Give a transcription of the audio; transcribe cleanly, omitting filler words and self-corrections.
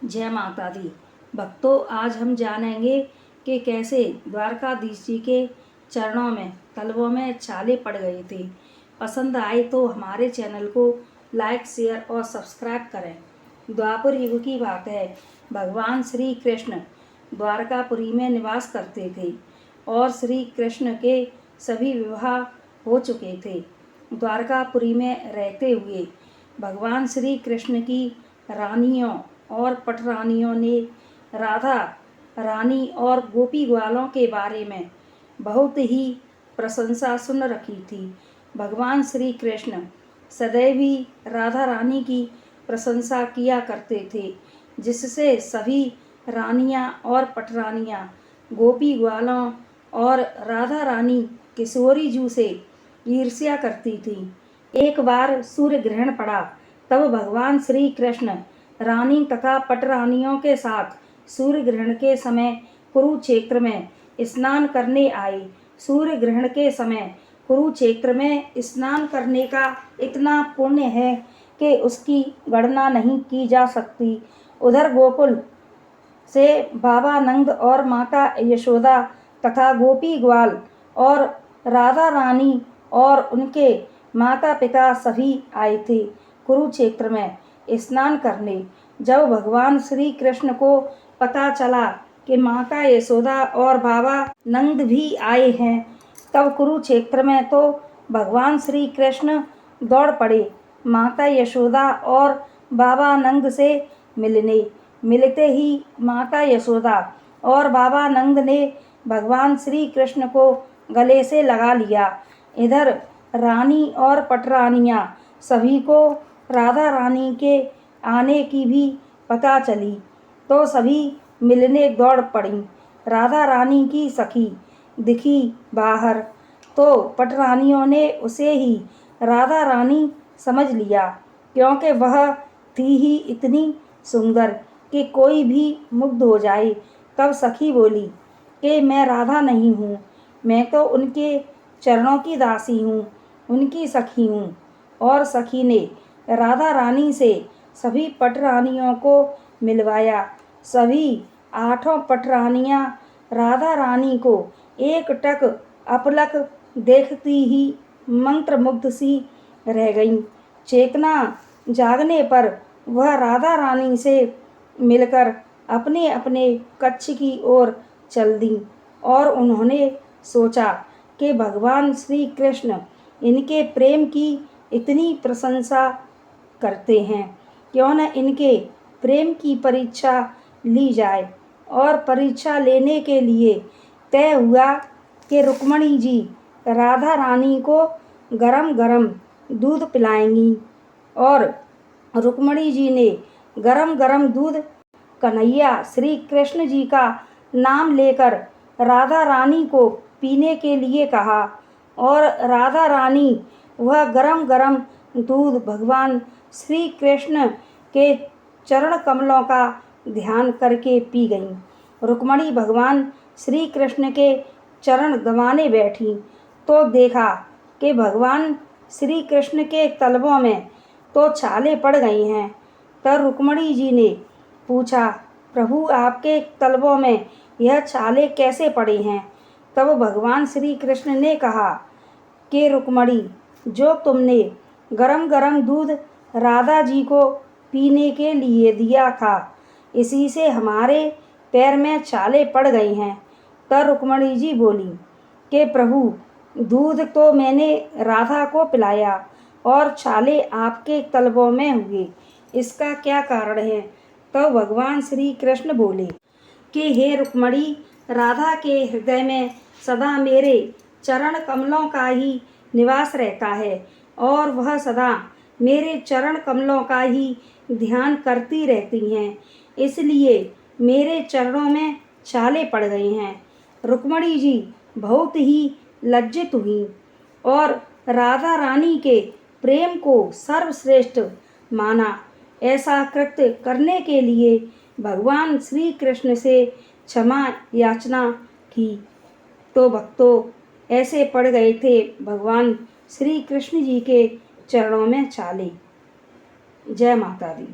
जय माता दी। भक्तों, आज हम जानेंगे कि कैसे द्वारकाधीश जी के चरणों में तलवों में छाले पड़ गए थे। पसंद आए तो हमारे चैनल को लाइक, शेयर और सब्सक्राइब करें। द्वापर युग की बात है। भगवान श्री कृष्ण द्वारकापुरी में निवास करते थे और श्री कृष्ण के सभी विवाह हो चुके थे। द्वारकापुरी में रहते हुए भगवान श्री कृष्ण की रानियों और पटरानियों ने राधा रानी और गोपी ग्वालों के बारे में बहुत ही प्रशंसा सुन रखी थी। भगवान श्री कृष्ण सदैव ही राधा रानी की प्रशंसा किया करते थे, जिससे सभी रानियां और पटरानियां गोपी ग्वालों और राधा रानी किशोरी जू से ईर्ष्या करती थी। एक बार सूर्य ग्रहण पड़ा, तब भगवान श्री कृष्ण रानी तथा पटरानियों के साथ सूर्य ग्रहण के समय कुरुक्षेत्र में स्नान करने आए। सूर्य ग्रहण के समय कुरुक्षेत्र में स्नान करने का इतना पुण्य है कि उसकी गणना नहीं की जा सकती। उधर गोकुल से बाबा नंद और माता यशोदा तथा गोपी ग्वाल और राधा रानी और उनके माता पिता सभी आए थे कुरुक्षेत्र में स्नान करने। जब भगवान श्री कृष्ण को पता चला कि माता यशोदा और बाबा नंद भी आए हैं, तब कुरुक्षेत्र में तो भगवान श्री कृष्ण दौड़ पड़े माता यशोदा और बाबा नंद से मिलने। मिलते ही माता यशोदा और बाबा नंद ने भगवान श्री कृष्ण को गले से लगा लिया। इधर रानी और पटरानियां सभी को राधा रानी के आने की भी पता चली तो सभी मिलने दौड़ पड़ी। राधा रानी की सखी दिखी बाहर तो पटरानियों ने उसे ही राधा रानी समझ लिया, क्योंकि वह थी ही इतनी सुंदर कि कोई भी मुग्ध हो जाए। तब सखी बोली कि मैं राधा नहीं हूँ, मैं तो उनके चरणों की दासी हूँ, उनकी सखी हूँ। और सखी ने राधा रानी से सभी पटरानियों को मिलवाया। सभी 8 पटरानियां राधा रानी को एकटक अपलक देखती ही मंत्रमुग्ध सी रह गईं। चेतना जागने पर वह राधा रानी से मिलकर अपने अपने कक्ष की ओर चल दी और उन्होंने सोचा कि भगवान श्री कृष्ण इनके प्रेम की इतनी प्रशंसा करते हैं, क्यों न इनके प्रेम की परीक्षा ली जाए। और परीक्षा लेने के लिए तय हुआ कि रुक्मणी जी राधा रानी को गरम गरम दूध पिलाएंगी। और रुक्मणी जी ने गरम गरम दूध कन्हैया श्री कृष्ण जी का नाम लेकर राधा रानी को पीने के लिए कहा। और राधा रानी वह गरम गरम दूध भगवान श्री कृष्ण के चरण कमलों का ध्यान करके पी गईं। रुक्मणी भगवान श्री कृष्ण के चरण दबाने बैठी तो देखा कि भगवान श्री कृष्ण के तलवों में तो छाले पड़ गई हैं। तब रुक्मणी जी ने पूछा, प्रभु आपके तलवों में यह छाले कैसे पड़े हैं? तब भगवान श्री कृष्ण ने कहा कि रुक्मणी, जो तुमने गरम गरम दूध राधा जी को पीने के लिए दिया था, इसी से हमारे पैर में छाले पड़ गई हैं। तब रुक्मणी जी बोली कि प्रभु, दूध तो मैंने राधा को पिलाया और छाले आपके तलवों में हुए, इसका क्या कारण है? तो भगवान श्री कृष्ण बोले कि हे रुक्मणी, राधा के हृदय में सदा मेरे चरण कमलों का ही निवास रहता है और वह सदा मेरे चरण कमलों का ही ध्यान करती रहती हैं, इसलिए मेरे चरणों में छाले पड़ गए हैं। रुक्मणी जी बहुत ही लज्जित हुई और राधा रानी के प्रेम को सर्वश्रेष्ठ माना। ऐसा कृत्य करने के लिए भगवान श्री कृष्ण से क्षमा याचना की। तो भक्तों, ऐसे पड़ गए थे भगवान श्री कृष्ण जी के चरणों में छाले। जय माता दी।